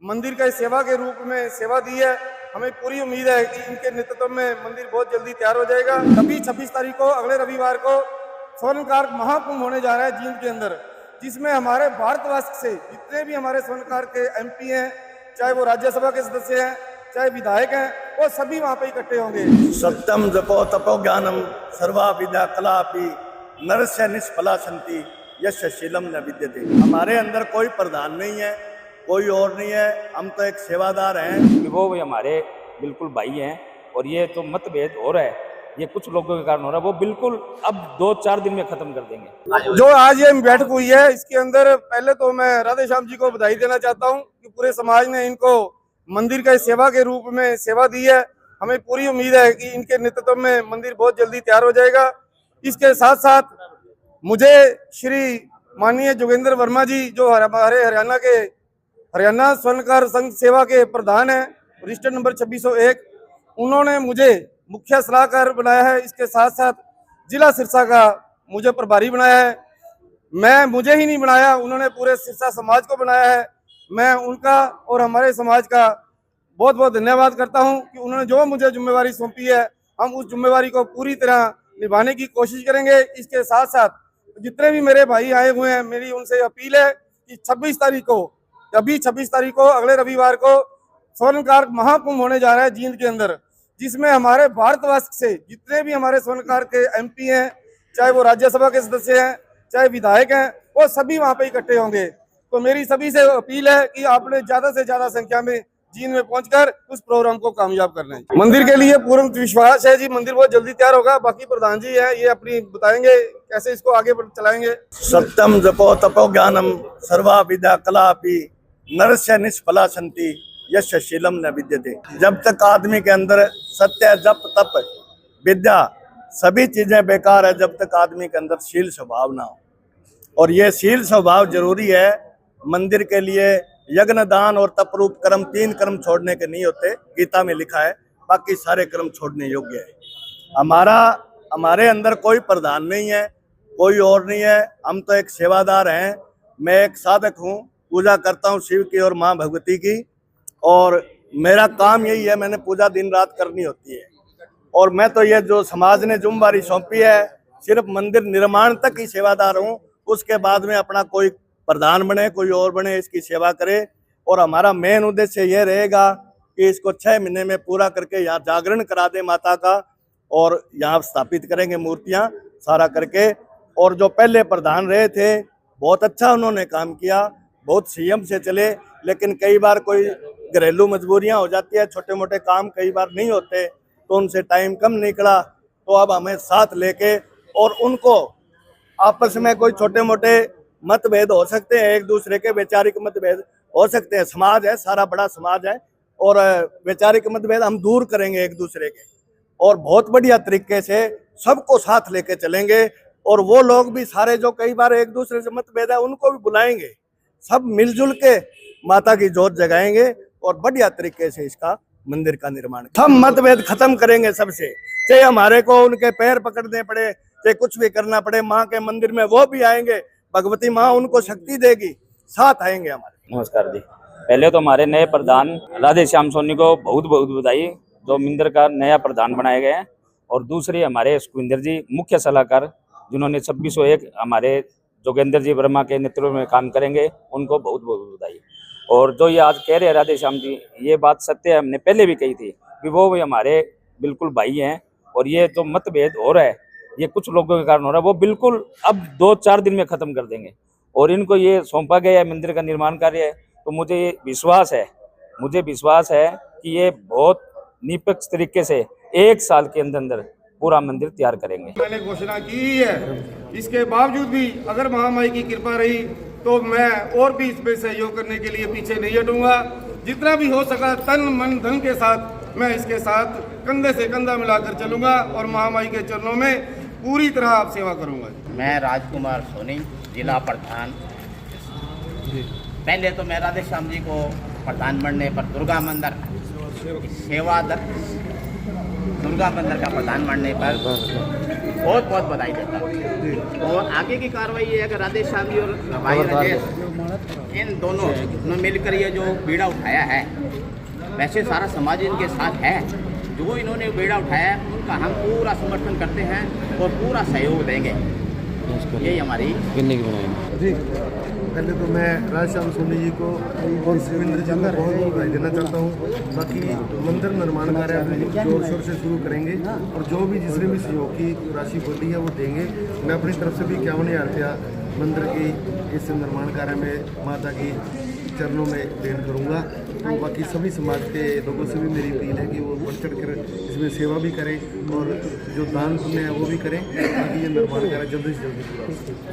मंदिर का सेवा के रूप में सेवा दी है। हमें पूरी उम्मीद है कि इनके नेतृत्व में मंदिर बहुत जल्दी तैयार हो जाएगा। अभी 26 तारीख को अगले रविवार को स्वर्णकार महाकुंभ होने जा रहा है जींद के अंदर, जिसमें हमारे भारतवर्ष से जितने भी हमारे स्वर्णकार के एमपी हैं, चाहे वो राज्यसभा के सदस्य हैं, चाहे विधायक हैं, वो सभी वहां पे इकट्ठे होंगे। सत्यम जपो तपो ज्ञानम सर्वा विद्या कलापि नरस्य निष्फला संति यस्य शीलम न विद्यते। हमारे अंदर कोई प्रधान नहीं है, कोई और नहीं है, हम तो एक सेवादार हैं। वो भी हमारे बिल्कुल भाई हैं और ये तो मतभेद हो रहा है, ये कुछ लोगों के कारण हो रहा है, वो बिल्कुल अब 2-4 दिन में खत्म कर देंगे। जो आज ये बैठक हुई है, इसके अंदर पहले तो मैं राधे श्याम जी को बधाई देना चाहता हूँ कि पूरे समाज ने इनको मंदिर का सेवा के रूप में सेवा दी है। हमें पूरी उम्मीद है कि इनके नेतृत्व में मंदिर बहुत जल्दी तैयार हो जाएगा। इसके साथ साथ मुझे श्री माननीय जोगेंद्र वर्मा जी, जो हमारे हरियाणा स्वर्णकार संघ सेवा के प्रधान हैं, रजिस्टर नंबर 2601, उन्होंने मुझे मुख्य सलाहकार बनाया है। इसके साथ साथ जिला सिरसा का मुझे प्रभारी बनाया है। मुझे ही नहीं बनाया, उन्होंने पूरे सिरसा समाज को बनाया है। मैं उनका और हमारे समाज का बहुत बहुत धन्यवाद करता हूं कि उन्होंने जो मुझे जिम्मेवारी सौंपी है, हम उस जिम्मेवारी को पूरी तरह निभाने की कोशिश करेंगे। इसके साथ साथ जितने भी मेरे भाई आए हुए हैं, मेरी उनसे अपील है कि 26 तारीख को अगले रविवार को स्वर्णकार महाकुंभ होने जा रहा है जींद के अंदर, जिसमें हमारे भारतवर्ष से जितने भी हमारे स्वर्णकार के एमपी हैं, चाहे वो राज्यसभा के सदस्य हैं, चाहे विधायक हैं, वो सभी वहां पे इकट्ठे होंगे। तो मेरी सभी से अपील है कि आपने ज्यादा से ज्यादा संख्या में जींद में पहुंचकर उस प्रोग्राम को कामयाब करना है। मंदिर के लिए पूर्ण विश्वास है जी, मंदिर बहुत जल्दी तैयार होगा। बाकी प्रधान जी है, ये अपनी बताएंगे कैसे इसको आगे चलाएंगे। सत्यम जपो तपो ज्ञानम सर्वा विद्या कलापि नरस्य निष्फला संति यस्य शीलम न विद्यते। जब तक आदमी के अंदर सत्य, जप, तप, विद्या सभी चीजें बेकार है, जब तक आदमी के अंदर शील स्वभाव ना हो। और ये शील स्वभाव जरूरी है। मंदिर के लिए यज्ञ, दान और तप रूप कर्म, 3 कर्म छोड़ने के नहीं होते, गीता में लिखा है। बाकी सारे कर्म छोड़ने योग्य है। हमारे अंदर कोई प्रधान नहीं है, कोई और नहीं है, हम तो एक सेवादार हैं। मैं एक साधक हूँ, पूजा करता हूँ शिव की और माँ भगवती की, और मेरा काम यही है, मैंने पूजा दिन रात करनी होती है। और मैं तो ये जो समाज ने जिम्मेवारी सौंपी है, सिर्फ मंदिर निर्माण तक ही सेवादार हूँ। उसके बाद में अपना कोई प्रधान बने, कोई और बने, इसकी सेवा करे। और हमारा मेन उद्देश्य ये रहेगा कि इसको 6 महीने में पूरा करके यहाँ जागरण करा दे माता का, और यहाँ स्थापित करेंगे मूर्तियाँ सारा करके। और जो पहले प्रधान रहे थे, बहुत अच्छा उन्होंने काम किया, बहुत संयम से चले, लेकिन कई बार कोई घरेलू मजबूरियां हो जाती है, छोटे मोटे काम कई बार नहीं होते, तो उनसे टाइम कम निकला। तो अब हमें साथ लेके, और उनको आपस में कोई छोटे मोटे मतभेद हो सकते हैं, एक दूसरे के वैचारिक मतभेद हो सकते हैं, समाज है, सारा बड़ा समाज है, और वैचारिक मतभेद हम दूर करेंगे एक दूसरे के, और बहुत बढ़िया तरीके से सबको साथ लेके चलेंगे। और वो लोग भी सारे जो कई बार एक दूसरे से मतभेद है, उनको भी बुलाएंगे, सब मिलजुल के माता की जोत जगाएंगे और बढ़िया तरीके से इसका मंदिर का निर्माण। हम मतभेद खत्म करेंगे सबसे, चाहे हमारे को उनके पैर पकड़ने पड़े, चाहे कुछ भी करना पड़े, माँ के मंदिर में वो भी आएंगे, भगवती माँ उनको शक्ति देगी, साथ आएंगे हमारे। नमस्कार जी। पहले तो हमारे नए प्रधान राधे श्याम सोनी को बहुत बहुत बधाई, जो मंदिर का नया प्रधान बनाए गए हैं। और दूसरी हमारे सुखविंदर जी मुख्य सलाहकार, जिन्होंने 2601 हमारे जोगेंद्र जी वर्मा के नेतृत्व में काम करेंगे, उनको बहुत बहुत बधाई। और जो ये आज कह रहे हैं राधे श्याम जी, ये बात सत्य है, हमने पहले भी कही थी कि वो भी हमारे बिल्कुल भाई हैं और ये जो मतभेद हो रहा है, ये कुछ लोगों के कारण हो रहा है, वो बिल्कुल अब 2-4 दिन में खत्म कर देंगे। और इनको ये सौंपा गया है मंदिर का निर्माण कार्य है, तो मुझे विश्वास है कि ये बहुत निष्पक्ष तरीके से 1 साल के अंदर पूरा मंदिर तैयार करेंगे। मैंने घोषणा की है। इसके बावजूद भी अगर महामाई की कृपा रही तो मैं और भी इसमें सहयोग करने के लिए पीछे नहीं हटूंगा। जितना भी हो सका तन मन धन के साथ मैं इसके साथ कंधे से कंधा मिलाकर चलूंगा और महामाई के चरणों में पूरी तरह आप सेवा करूंगा। मैं राजकुमार सोनी, जिला प्रधान। पहले तो मैं राधे श्याम जी को प्रधान बनने पर दुर्गा मंदिर सेवादक दुर्गा मंदिर का प्रधान बनने पर बहुत बहुत बधाई देता हूँ। और आगे की कार्रवाई ये है कि राधे श्याम जी और भाई राजेश इन दोनों ने मिलकर ये जो बीड़ा उठाया है, वैसे सारा समाज इनके साथ है, जो इन्होंने बीड़ा उठाया है उनका हम पूरा समर्थन करते हैं और पूरा सहयोग देंगे। यही हमारी जी, पहले तो मैं राधे श्याम सोनी जी को और सुखविंदर जी को बहुत बहुत बधाई देना चाहता हूँ। बाकी मंदिर निर्माण कार्य हम जोर शोर से शुरू करेंगे और जो भी जिसने भी सहयोग की राशि बढ़ी है वो देंगे। मैं अपनी तरफ से भी 51,000 रुपया मंदिर की इस निर्माण कार्य में माता की चरणों में देन करूँगा। तो बाकी सभी समाज के लोगों से भी मेरी अपील है कि वो बढ़ चढ़ कर इसमें सेवा भी करें और जो दान पुण्य है वो भी करें, ताकि ये निर्माण कार्य जल्दी से जल्दी पूरा हो।